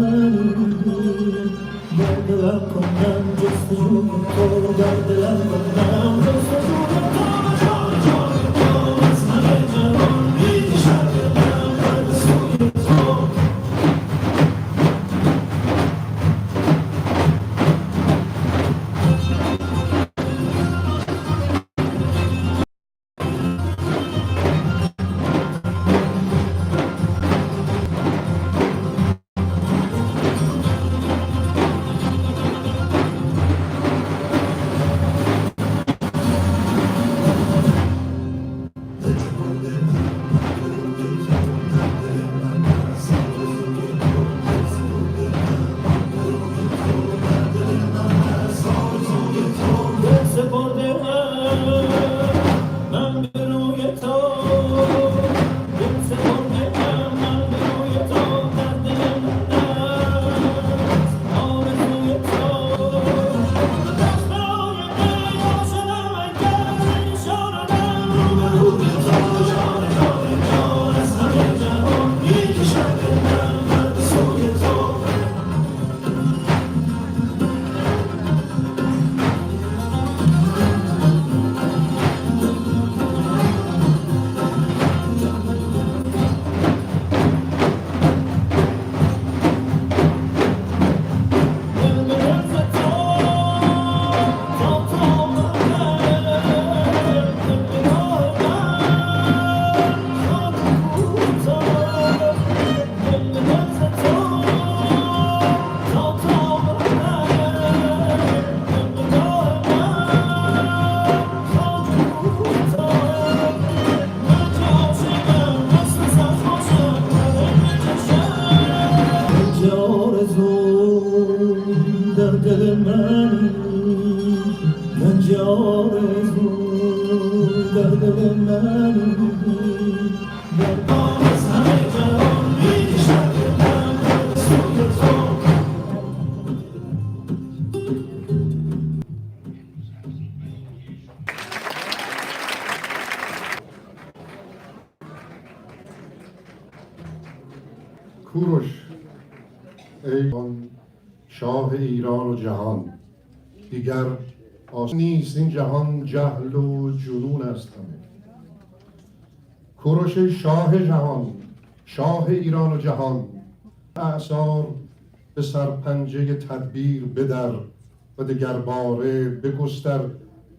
منی در دلم کنم جستجوی تو در دلم کنم جستجوی تو جان جان تو از همه جهان میکشد دلم بر سوی تو کوروش ای شاه ایران و جهان، دیگر آسان نیست این جهان، جهل و جنون است همه. کوروش شاه جهان، شاه ایران و جهان، اعصار به سرپنجه تدبیر بدر و دگرباره بگستر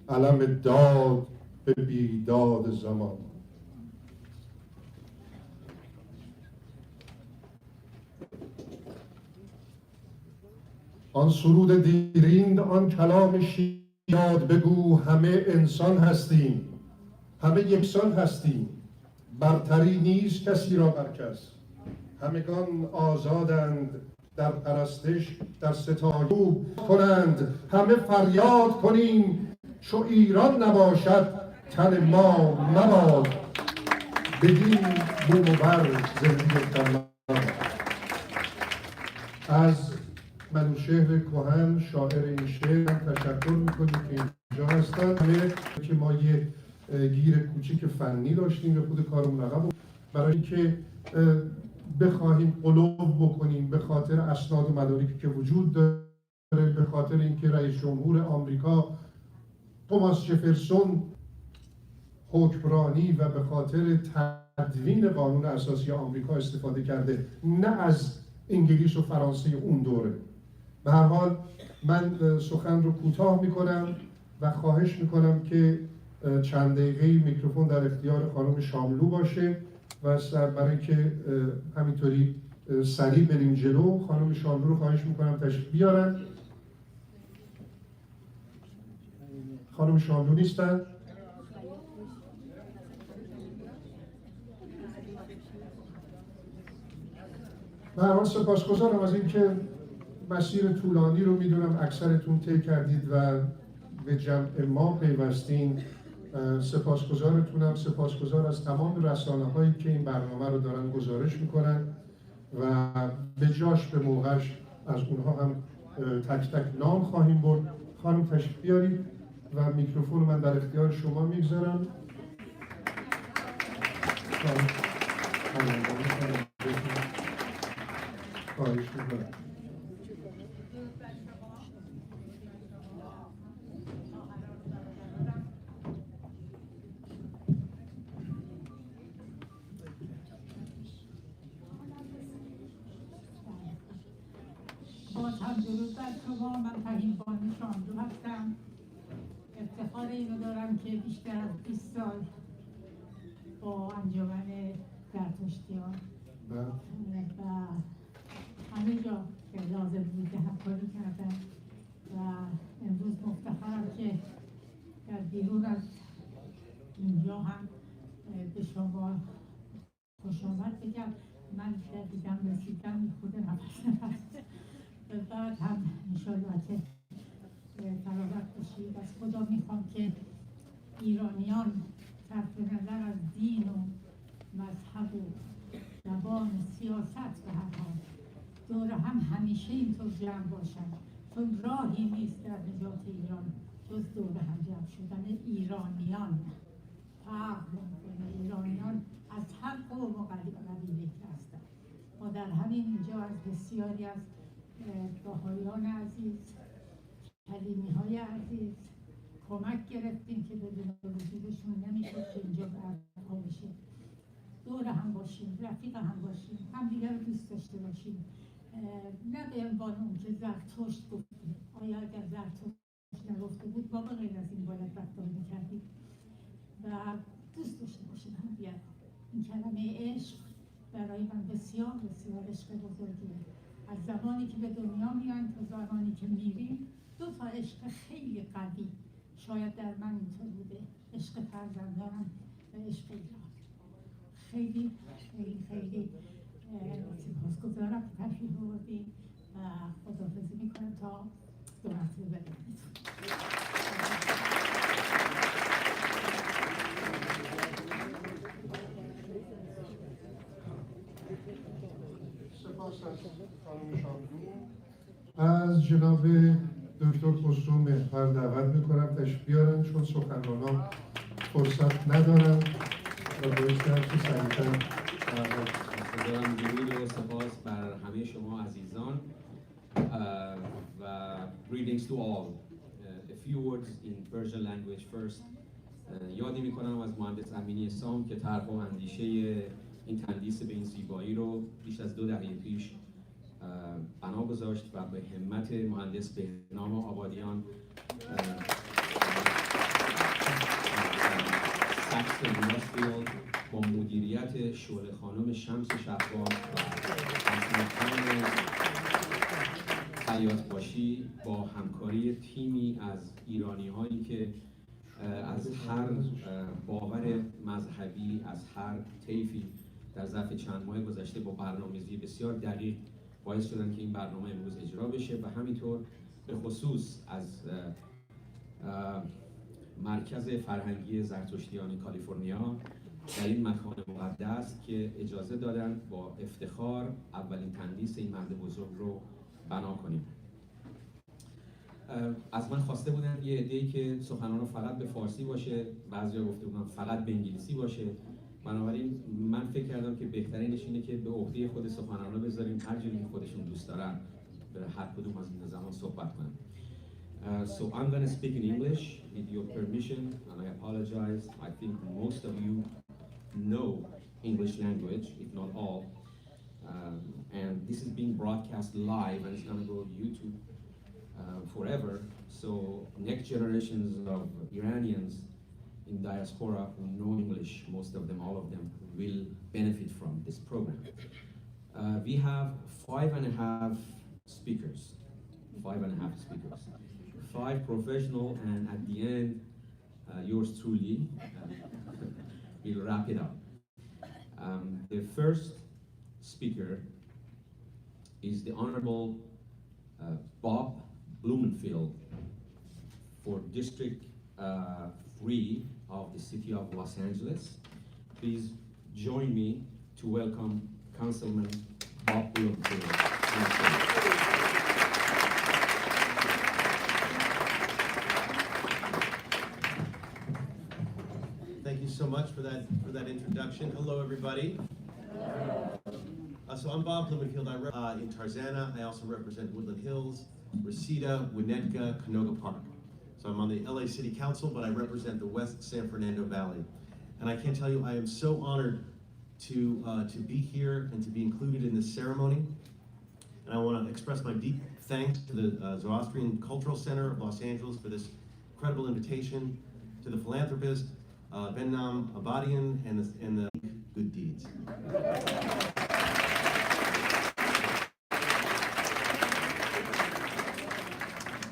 علم داد به بیداد زمان. آن سرود دیرین، آن کلام شیاد بگو همه انسان هستیم، همه یکسان هستیم، برتری نیست کسی را بر کس، همگان آزادند در پرستش در ستایش کنند، همه فریاد کنیم چو ایران نباشد تن ما مباد، بدین بوم و بر زندگی کنم. از منوشهر کهن شاعر این شعر هم تشکر میکنیم که اینجا هستن. همه که ما یه گیر کوچیک فنی داشتیم به خود کارمون عقب، برای اینکه بخواهیم قلوب بکنیم به خاطر اسناد و مدارکی که وجود داره، به خاطر اینکه رئیس جمهور آمریکا توماس جفرسون حکمرانی و به خاطر تدوین قانون اساسی آمریکا استفاده کرده، نه از انگلیس و فرانسه اون دوره. به هر حال من سخن رو کوتاه میکنم و خواهش میکنم که چند دقیقه میکروفون در اختیار خانم شاملو باشه و برای که همینطوری سریع بریم جلو. خانم شاملو رو خواهش میکنم تشریف بیارن. خانم شاملو نیستن؟ به هر حال سپاسگزارم از اینکه مسیر طولانی رو میدونم اکثرتون طی کردید و به جمع ما پیوستین. سپاسگزارتونم، سپاسگزار از تمام رسانه‌هایی که این برنامه رو دارن گزارش میکنن و به جاش به موقعش از اونها هم تک تک نام خواهیم برد. خانم تشریف بیارید و میکروفون من در اختیار شما میگذارم. خواهش میکنم. باز هم درود بر شما. من فهیم‌بانو شاملو هستم. افتخار اینو دارم که بیشتر از 20 سال با انجمن زرتشتیان و همه جا که لازم بوده همکاری کردم و امروز مفتخرم که در بیرون از اینجا هم به شما خوش آمد بگم. من دیدم رسیدم خود نفس بعد هم انشاءالله که فراغت باشید. از خدا میخوام که ایرانیان صرف نظر از دین و مذهب و زبان و سیاست به هر حال دور هم همیشه اینطور جمع باشن، چون راهی نیست در نجات ایران جز دور هم جمع شدن ایرانیان. فرق میکنه، ایرانیان از هر قوم و قبیله هستن. ما در همین اینجا از بسیاری از باهایان عزیز، کلیمی های عزیز کمک گرفتیم که بدون وجودشون نمیشه که اینجا برپا بشه. دور هم باشیم، رفیق هم باشیم، هم دیگر رو دوست داشته باشیم. نه به عنوان اون که زرتشت گفتیم. آیا اگر زرتشت نگفته بود ما به غیر از این باید رفتار میکردیم و دوست داشته باشیم هم دیگر. این کلمه عشق برای من بسیار بسیار عشق بزرگیه. از زمانی که به دنیا میان تا زمانی که میریم 2 تا عشق خیلی قوی شاید در من اینطور بوده: عشق فرزندانم و عشق ایران. خیلی خیلی خیلی سپاسگزارم که تشریف آوردید و خداحافظی میکنم تا 2 هفته بدنید. سپاس از خانم شاملو. از جناب دکتر خسرو مهرفر دعوت میکنم تشریف بیارن، چون سخنرانان فرصت ندارن و باید که سریعتر دارم. درود و سپاس بر همه شما عزیزان و greetings to all. A few words in Persian language first. یادی میکنم از مهندس امینی سام که طرح و اندیشه این تندیس به این زیبایی رو بیش از 2 دقیقه پیش بنا گذاشت و به همت مهندس بهنام آبادیان سکس انداستریال با مدیریت شعله خانم شمس شهباز و انجمن خیاط باشی با همکاری تیمی از ایرانی هایی که از هر باور مذهبی، از هر طیفی در ظرف چند ماه گذشته با برنامه‌ریزی بسیار دقیق باعث شدن که این برنامه امروز اجرا بشه و همینطور به خصوص از مرکز فرهنگی زرتشتیان کالیفرنیا در این مکان مقدس که اجازه دادن با افتخار اولین تندیس این مرد بزرگ رو بنا کنیم. از من خواسته بودن یه عده‌ای که سخنران فقط به فارسی باشه، بعضیا گفته بودن فقط به انگلیسی باشه. بنابراین من فکر کردم که بهترینش اینه که به عهده خود سخنرانان بذاریم هر جوری که خودشون دوست دارن به هر کدوم از این زمان صحبت کنن. So I'm going to speak in English with your permission, and I apologize. I think most of you know English language, if not all. And this is being broadcast live, and it's going to go to YouTube forever. So next generations of Iranians in diaspora who know English, most of them, all of them, will benefit from this program. We have 5.5 speakers. 5.5 speakers. 5 professional, and at the end, yours truly will wrap it up. The first speaker is the Honorable Bob Blumenfield for District 3 of the city of Los Angeles. Please join me to welcome Councilman Bob Blumenfield. Thank you so much for that introduction. Hello, everybody. So I'm Bob Blumenfield. In Tarzana. I also represent Woodland Hills, Reseda, Winnetka, Canoga Park. So I'm on the LA City Council, but I represent the West San Fernando Valley. And I can't tell you, I am so honored to be here and to be included in this ceremony. And I want to express my deep thanks to the Zoroastrian Cultural Center of Los Angeles for this incredible invitation, to the philanthropist, Bennam Abadian, and the good deeds.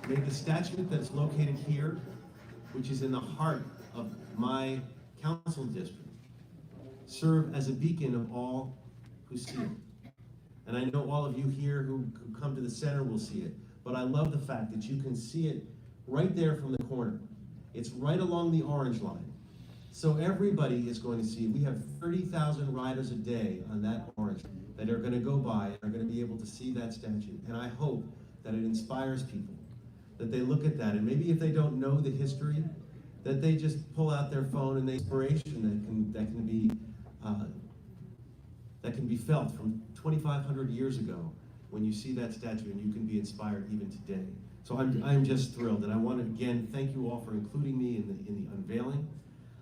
May the statue that's located here, which is in the heart of my council district, serve as a beacon of all who see it. And I know all of you here who come to the center will see it, but I love the fact that you can see it right there from the corner. It's right along the orange line. So everybody is going to see it. We have 30,000 riders a day on that orange that are going to go by and are going to be able to see that statue. And I hope that it inspires people, that they look at that, and maybe if they don't know the history, that they just pull out their phone and the inspiration that can be felt from 2,500 years ago when you see that statue, and you can be inspired even today. So I'm just thrilled, and I want to again thank you all for including me in the unveiling.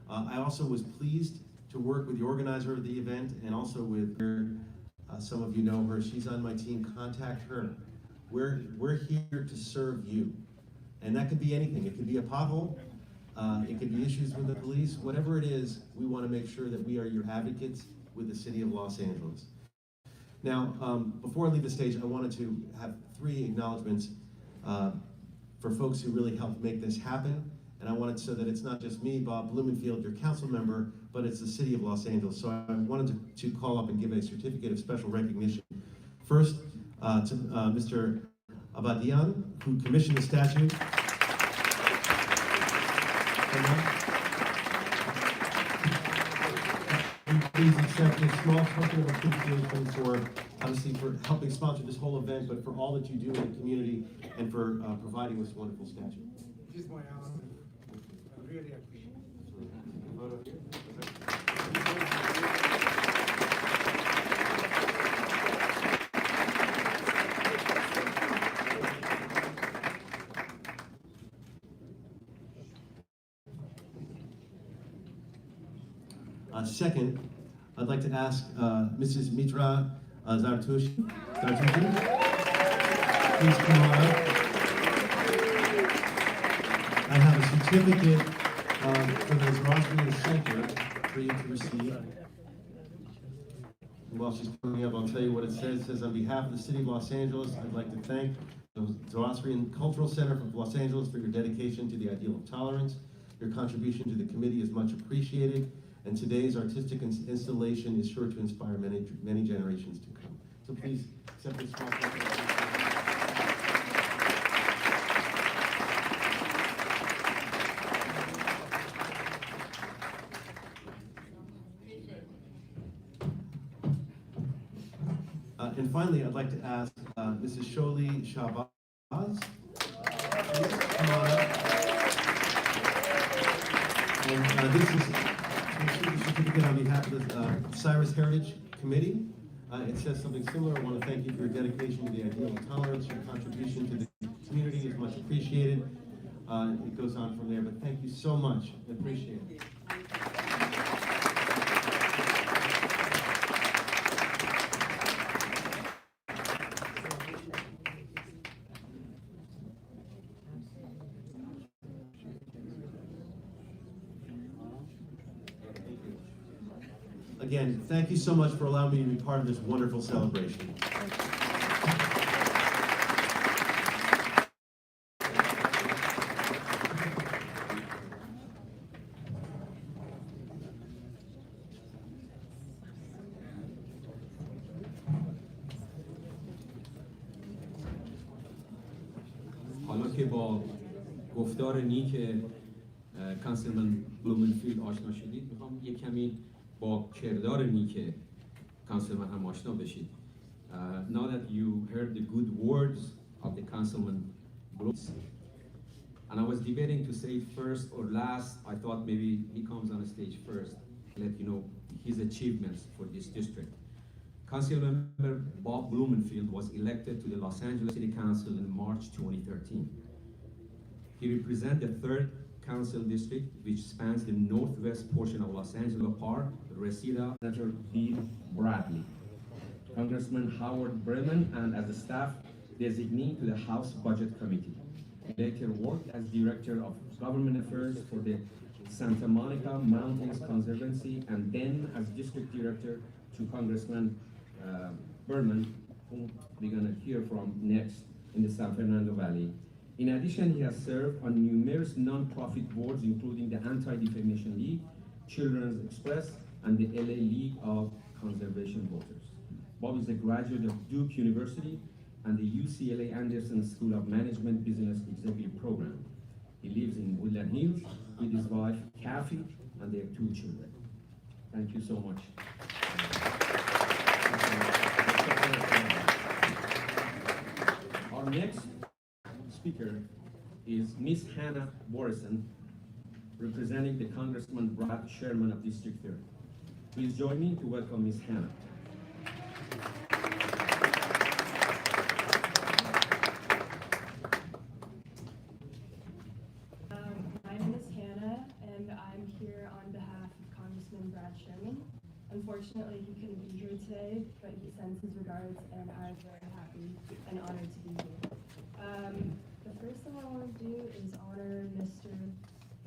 I also was pleased to work with the organizer of the event, and also with her. Some of you know her. She's on my team. Contact her. We're here to serve you, and that could be anything. It could be a pothole. It could be issues with the police. Whatever it is, we want to make sure that we are your advocates with the city of Los Angeles. Now, before I leave the stage, I wanted to have 3 acknowledgments for folks who really helped make this happen. And I wanted so that it's not just me, Bob Blumenfield, your council member, but it's the city of Los Angeles. So I wanted to call up and give a certificate of special recognition. First, to Mr. Abadian, who commissioned the statue. Please accept this small token of appreciation for, obviously, for helping sponsor this whole event, but for all that you do in the community and for providing this wonderful statue. It is my honor. I really appreciate Second, I'd like to ask Mrs. Mitra Zrtshtian, please come on up. I have a certificate from the Zoroastrian Center for you to receive. And while she's coming up, I'll tell you what it says. It says, on behalf of the city of Los Angeles, I'd like to thank the Zoroastrian Cultural Center of Los Angeles for your dedication to the ideal of tolerance. Your contribution to the committee is much appreciated, and today's artistic installation is sure to inspire many generations to come. So please accept this small photo. And finally, I'd like to ask Mrs. Sholi Shabazz. Please come on up. And this is a certificate on behalf of the Cyrus Heritage Committee. It says something similar. I want to thank you for your dedication to the ideal of tolerance. Your contribution to the community is much appreciated. It goes on from there, but thank you so much. I appreciate it. Again, thank you so much for allowing me to be part of this wonderful celebration. حالا که با گفتار نیک کانسلمن بلومنفیلد آشنا شدید، میخوام یک کمی با کردار نیک کانسلمن هم آشنا بشید. Now that you heard the good words of the councilman Blumenfield, and I was debating to say first or last. I thought maybe he comes on the stage first, let you know his achievements for this district. Councilmember Bob Blumenfield was elected to the Los Angeles City Council in March 2013. He represents the 3rd Council District, which spans the northwest portion of Los Angeles Park, Reseda, Senator B. Bradley, Congressman Howard Bremen, and as a staff designee to the House Budget Committee. He later worked as Director of Government Affairs for the Santa Monica Mountains Conservancy, and then as District Director to Congressman Berman, whom we're going to hear from next in the San Fernando Valley. In addition, he has served on numerous non-profit boards, including the Anti-Defamation League, Children's Express, and the LA League of Conservation Voters. Bob is a graduate of Duke University and the UCLA Anderson School of Management Business Executive Program. He lives in Woodland Hills with his wife, Kathy, and their 2 children. Thank you so much. Our next speaker is Miss Hannah Morrison, representing the Congressman Brad Sherman of District 3. Please join me to welcome Miss Hannah. My name is Hannah, and I'm here on behalf of Congressman Brad Sherman. Unfortunately, he couldn't be here today, but he sends his regards, and I'm very happy and honored to be here. The first thing I want to do is honor Mr.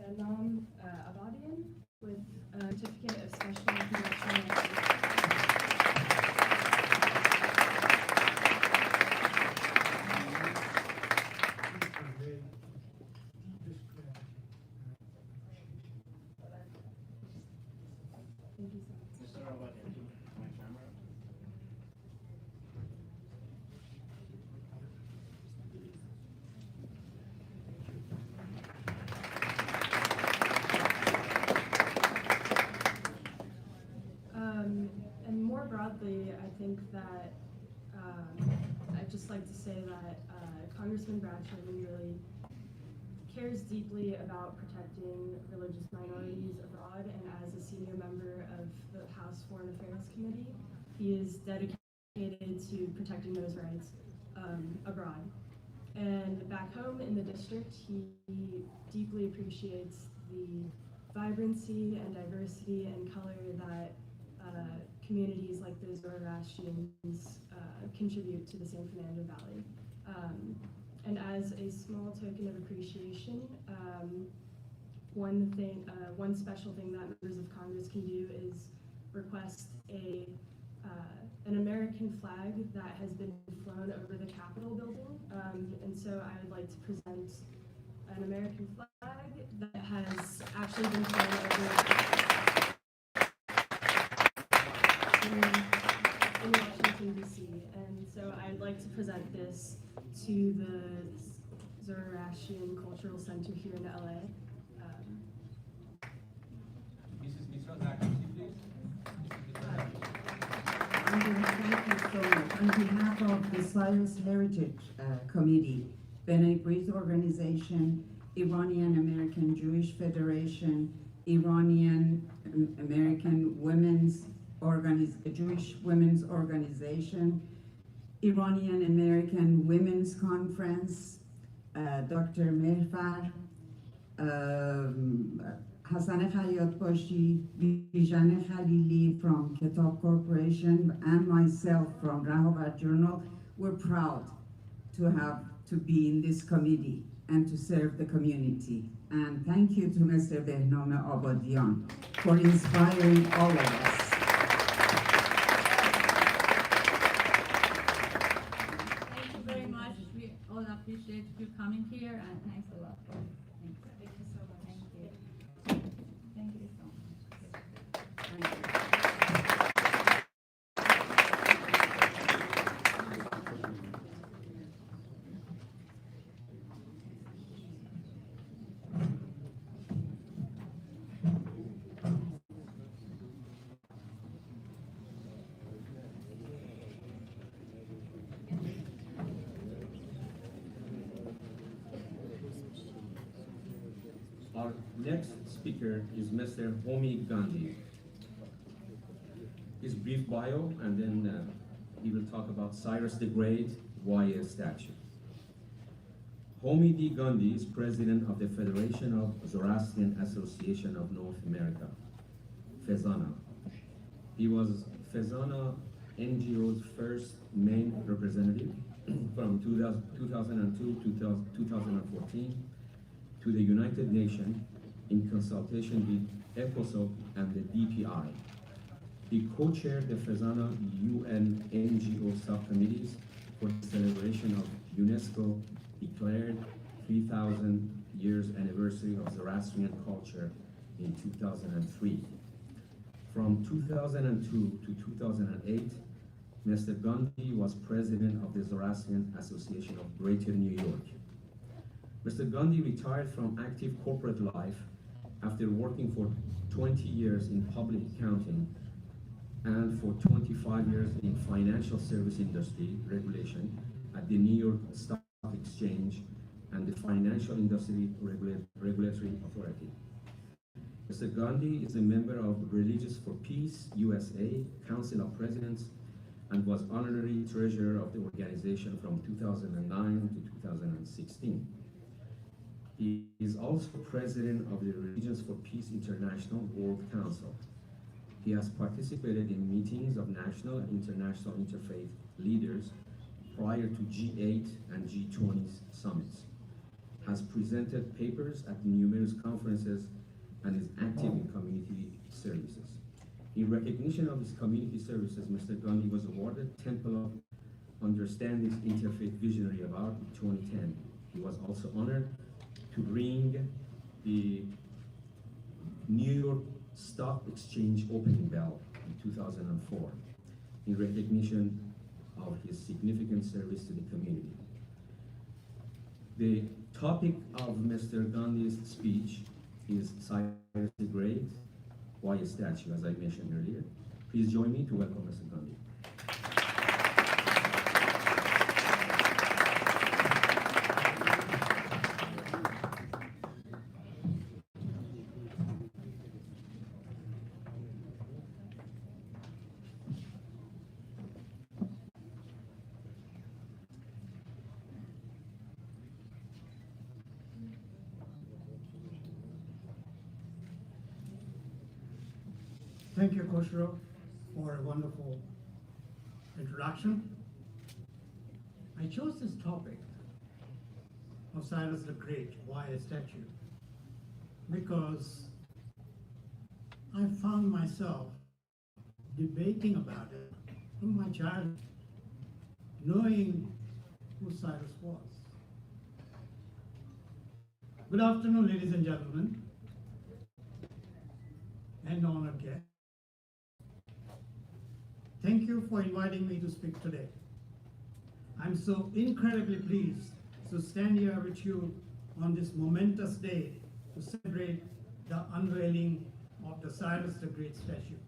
Benam Abadian with a certificate of special connection. And more broadly, I think that I'd just like to say that Congressman Brad Sherman really cares deeply about protecting religious minorities abroad, and as a senior member of the House Foreign Affairs Committee, he is dedicated to protecting those rights abroad. And back home in the district, he deeply appreciates the vibrancy and diversity and color that communities like the Zoroastrians contribute to the San Fernando Valley. And as a small token of appreciation, one special thing that members of Congress can do is request an American flag that has been flown over the Capitol building. And so I would like to present an American flag that has actually been flown over in Washington, D.C. And so I'd like to present this to the Zoroastrian Cultural Center here in L.A. Mrs. Mitra, back to you, please. Thank you so much. On behalf of the Cyrus Heritage Committee, B'nai B'rith Organization, Iranian American Jewish Federation, Iranian American Jewish Women's Organization, Iranian American Women's Conference, Dr. Mehrfer, Hassan Khayatbashi, Biژن Khaliلی from Kitab Corporation, and myself from Rahobat Journal. We're proud to be in this committee and to serve the community. And thank you to Mr. Behnam Abadian for inspiring all of us. Thank you very much. We all appreciate you coming here, and thanks a lot. Thank you so much. Thank you. Thank you so much. Thank you. Our next speaker is Mr. Homi Gandhi. His brief bio, and then he will talk about Cyrus the Great, why a statue. Homi D. Gandhi is president of the Federation of Zoroastrian Association of North America, Fezana. He was Fezana NGO's first main representative from 2002 to 2014 to the United Nations in consultation with ECOSOC and the DPI. He co-chaired the Fezana UN NGO subcommittees for the celebration of UNESCO declared 3,000 years anniversary of Zoroastrian culture in 2003. From 2002 to 2008, Mr. Gandhi was president of the Zoroastrian Association of Greater New York. Mr. Gandhi retired from active corporate life after working for 20 years in public accounting and for 25 years in financial service industry regulation at the New York Stock Exchange and the Financial Industry Regulatory Authority. Mr. Gandhi is a member of Religious for Peace USA Council of Presidents and was honorary treasurer of the organization from 2009 to 2016. He is also president of the Religions for Peace International World Council. He has participated in meetings of national and international interfaith leaders prior to G8 and G20 summits, has presented papers at numerous conferences, and is active in community services. In recognition of his community services, Mr. Gandhi was awarded Temple of Understanding's Interfaith Visionary Award in 2010. He was also honored to ring the New York Stock Exchange opening bell in 2004 in recognition of his significant service to the community. The topic of Mr. Gandhi's speech is Cyrus the Great, why a statue, as I mentioned earlier. Please join me to welcome Mr. Gandhi. Thank you, Khosrow, for a wonderful introduction. I chose this topic of Cyrus the Great, why a statue, because I found myself debating about it from my childhood, knowing who Cyrus was. Good afternoon, ladies and gentlemen, and honored guests. Thank you for inviting me to speak today. I'm so incredibly pleased to stand here with you on this momentous day to celebrate the unveiling of the Cyrus the Great statue.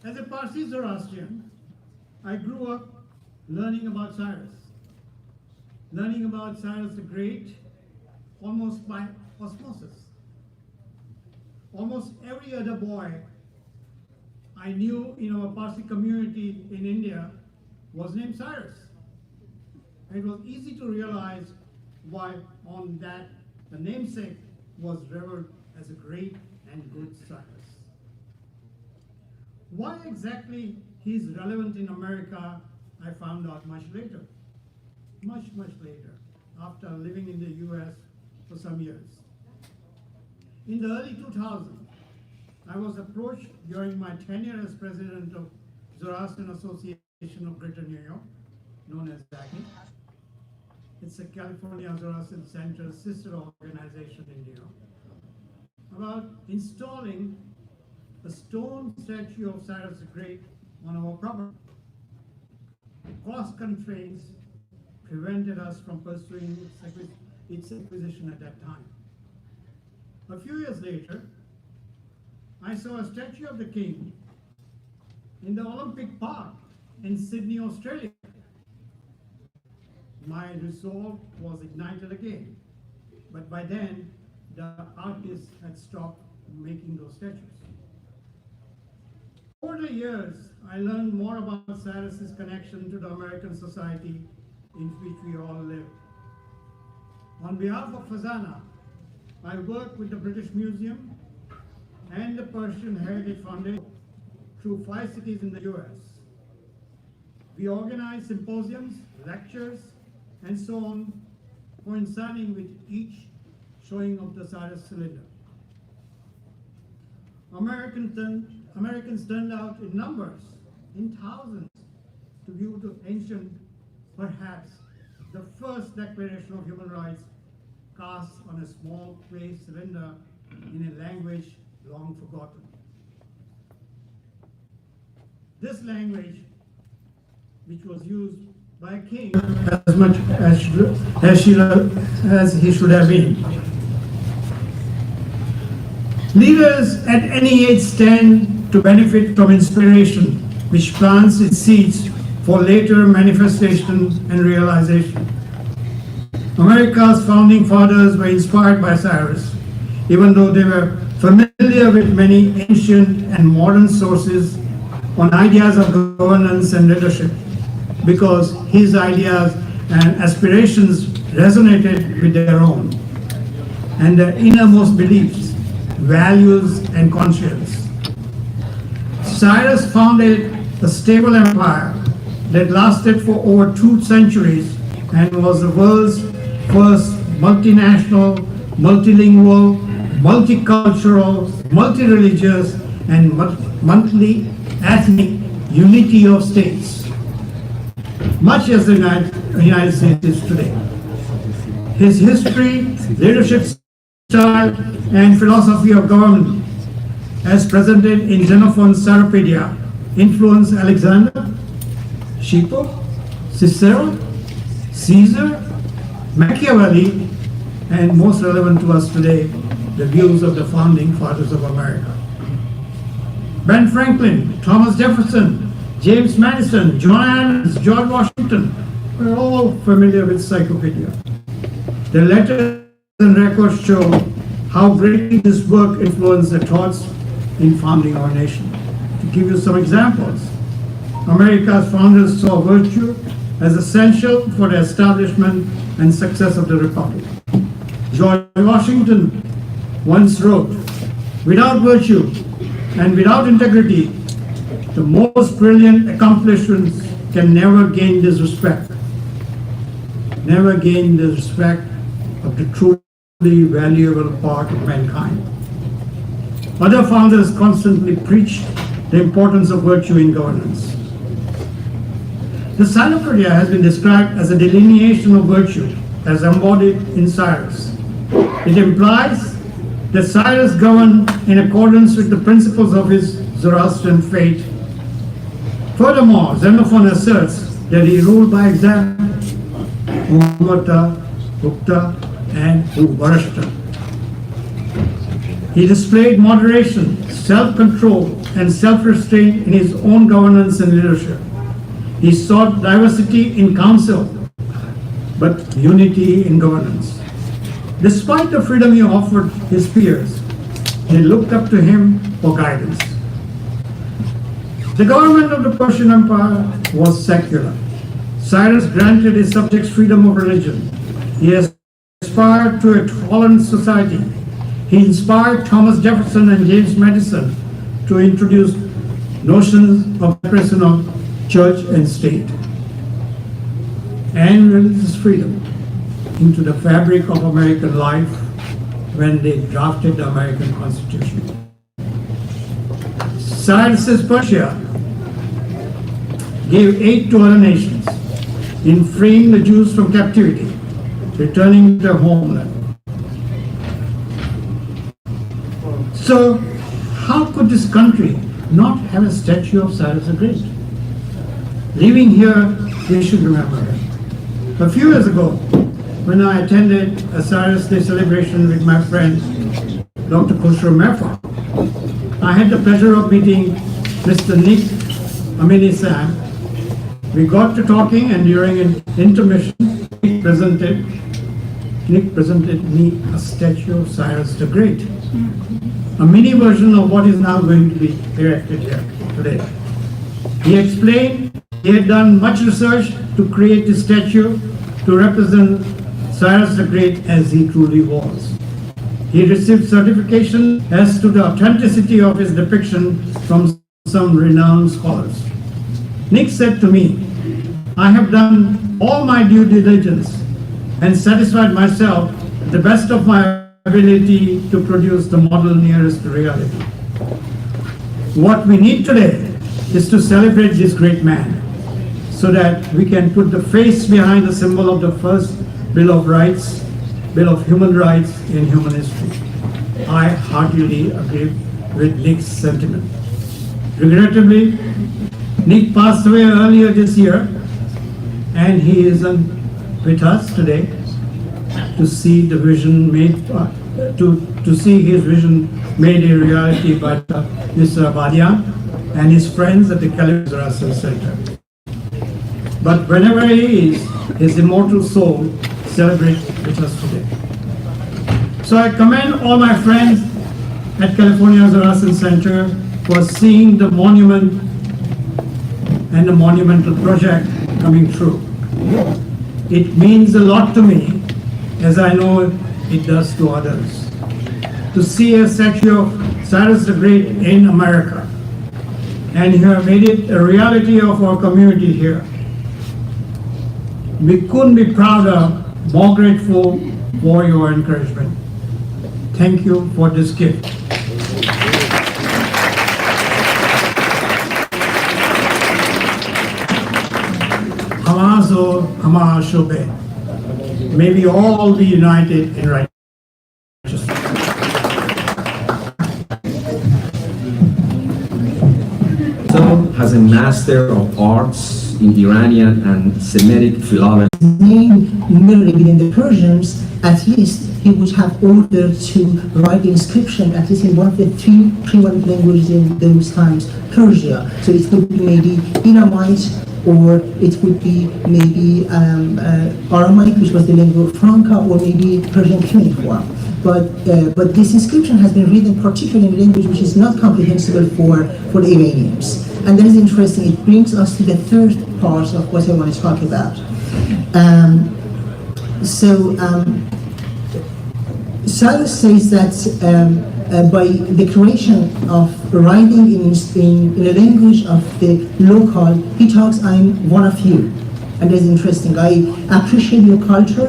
As a Parsi Zoroastrian, I grew up learning about Cyrus the Great almost by osmosis. Almost every other boy I knew in our Parsi community in India was named Cyrus. It was easy to realize why on that the namesake was revered as a great and good Cyrus. Why exactly he is relevant in America, I found out much later, much later, after living in the US for some years. In the early 2000s, I was approached during my tenure as president of Zoroastrian Association of Greater New York, known as ZACI. It's a California Zoroastrian Center sister organization in New York, about installing a stone statue of Cyrus the Great on our property. Cost constraints prevented us from pursuing its acquisition at that time. A few years later, I saw a statue of the king in the Olympic Park in Sydney, Australia. My resolve was ignited again, but by then the artists had stopped making those statues. Over the years, I learned more about Cyrus's connection to the American society in which we all live. On behalf of Fazana, I work with the British Museum and the Persian Heritage Foundation through 5 cities in the US. We organize symposiums, lectures, and so on, coinciding with each showing of the Cyrus cylinder. Americans turned out in numbers, in thousands, to view the ancient, perhaps the first Declaration of Human Rights cast on a small clay cylinder in a language long forgotten. This language, which was used by a king as much as he should have been. Leaders at any age stand to benefit from inspiration, which plants its seeds for later manifestation and realization. America's founding fathers were inspired by Cyrus, even though they were familiar with many ancient and modern sources on ideas of governance and leadership, because his ideas and aspirations resonated with their own and their innermost beliefs, values, and conscience. Cyrus founded a stable empire that lasted for over 2 centuries and was the world's first multinational, multilingual, multicultural, multi-religious, and multi-ethnic unity of states, much as the United States is today. His history, leadership style, and philosophy of government, as presented in Xenophon's Cyropaedia, influenced Alexander, Shepard, Cicero, Caesar, Machiavelli, and most relevant to us today, the views of the founding fathers of America. Ben Franklin, Thomas Jefferson, James Madison, John Adams, George Washington, we're all familiar with Cyropaedia. The letters and records show how greatly this work influenced the thoughts in founding our nation. To give you some examples, America's founders saw virtue as essential for the establishment and success of the Republic. George Washington once wrote, "Without virtue and without integrity, the most brilliant accomplishments can never gain this respect. Never gain the respect of the truly valuable part of mankind." Other founders constantly preached the importance of virtue in governance. The Cyropaedia has been described as a delineation of virtue as embodied in Cyrus. It implies that Cyrus governed in accordance with the principles of his Zoroastrian faith. Furthermore, Xenophon asserts that he ruled by example, Umata, Ukta, and Uvarashta. He displayed moderation, self-control, and self-restraint in his own governance and leadership. He sought diversity in council, but unity in governance. Despite the freedom he offered his peers, they looked up to him for guidance. The government of the Persian Empire was secular. Cyrus granted his subjects freedom of religion. He aspired to a tolerant society. He inspired Thomas Jefferson and James Madison to introduce notions of separation of church and state and religious freedom into the fabric of American life when they drafted the American Constitution. Cyrus's Persia gave aid to other nations in freeing the Jews from captivity, returning to their homeland. So, how could this country not have a statue of Cyrus the Great? Living here, we should remember it. A few years ago, when I attended a Cyrus Day celebration with my friend, Dr. Mehrfar, I had the pleasure of meeting Mr. Nick Amini-Sam. We got to talking, and during an intermission, Nick presented me a statue of Cyrus the Great, a mini version of what is now going to be erected here. today. He explained he had done much research to create a statue to represent Cyrus the Great as he truly was. He received certification as to the authenticity of his depiction from some renowned scholars. Nick said to me, I have done all my due diligence and satisfied myself to the best of my ability to produce the model nearest to reality. What we need today is to celebrate this great man so that we can put the face behind the symbol of the first Bill of Rights, Bill of Human Rights in human history. I heartily agree with Nick's sentiment. Regrettably, Nick passed away earlier this year, and he isn't with us today to see the vision made, to see his vision made a reality by Mr. Abadian and his friends at the California Center. But whenever he is, his immortal soul celebrates with us today. So I commend all my friends at California Zarasan Center for seeing the monument and the monumental project coming through. It means a lot to me, as I know it does to others. To see a statue of Cyrus the Great in America, and you have made it a reality of our community here. We couldn't be prouder, more grateful for your encouragement. Thank you for this gift. Hamazo Hama Shobe. May we all be united in righteousness. Has a Master of Arts in Iranian and Semitic philology. Merely within the Persians, at least he would have ordered to write the inscription, at least in one of the three prevalent languages in those times, Persia. So it would be maybe Elamite, or it would be maybe Aramaic, which was the lingua franca, or maybe Persian cuneiform. But this inscription has been written particularly in a language which is not comprehensible for the Iranians. And that is interesting. It brings us to the third part of what I want to talk about. Cyrus says that by the creation of writing in a language of the local, he talks, I'm one of you. And that's interesting. I appreciate your culture,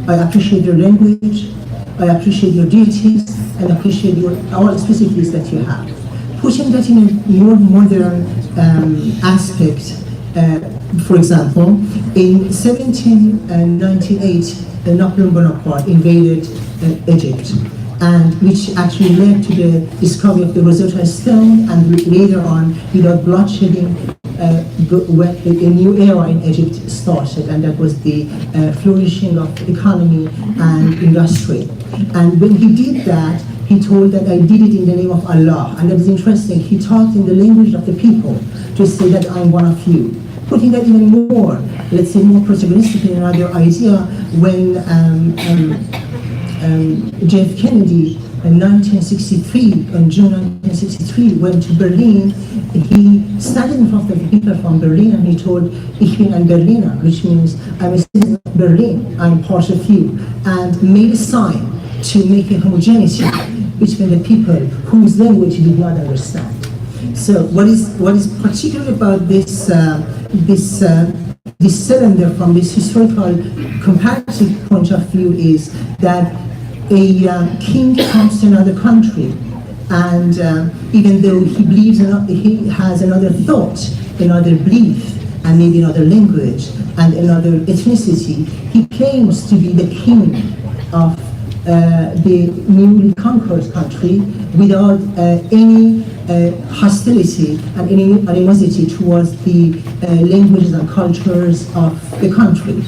I appreciate your language, I appreciate your deities, and appreciate all the specificities that you have. Putting that in a more modern aspect, for example, in 1798, Napoleon Bonaparte invaded Egypt, and which actually led to the discovery of the Rosetta Stone, and later on, without bloodshedding, a new era in Egypt started, and that was the flourishing of economy and industry. And when he did that, he told that I did it in the name of Allah. And that is interesting. He talked in the language of the people to say that I'm one of you. Putting that even more, let's say more protagonistic in another idea, when Jeff Kennedy in 1963, on June 1963, went to Berlin, he started in front of the people from Berlin and he told, Ich bin ein Berliner, which means I'm a citizen of Berlin, I'm part of you, and made a sign to make a homogeneity between the people whose language he did not understand. So what is particular about this cylinder from this historical comparative point of view is that a king comes to another country, and even though he believes he has another thought, another belief, and maybe another language and another ethnicity, he claims to be the king of the newly conquered country without any hostility and any animosity towards the languages and cultures of the country.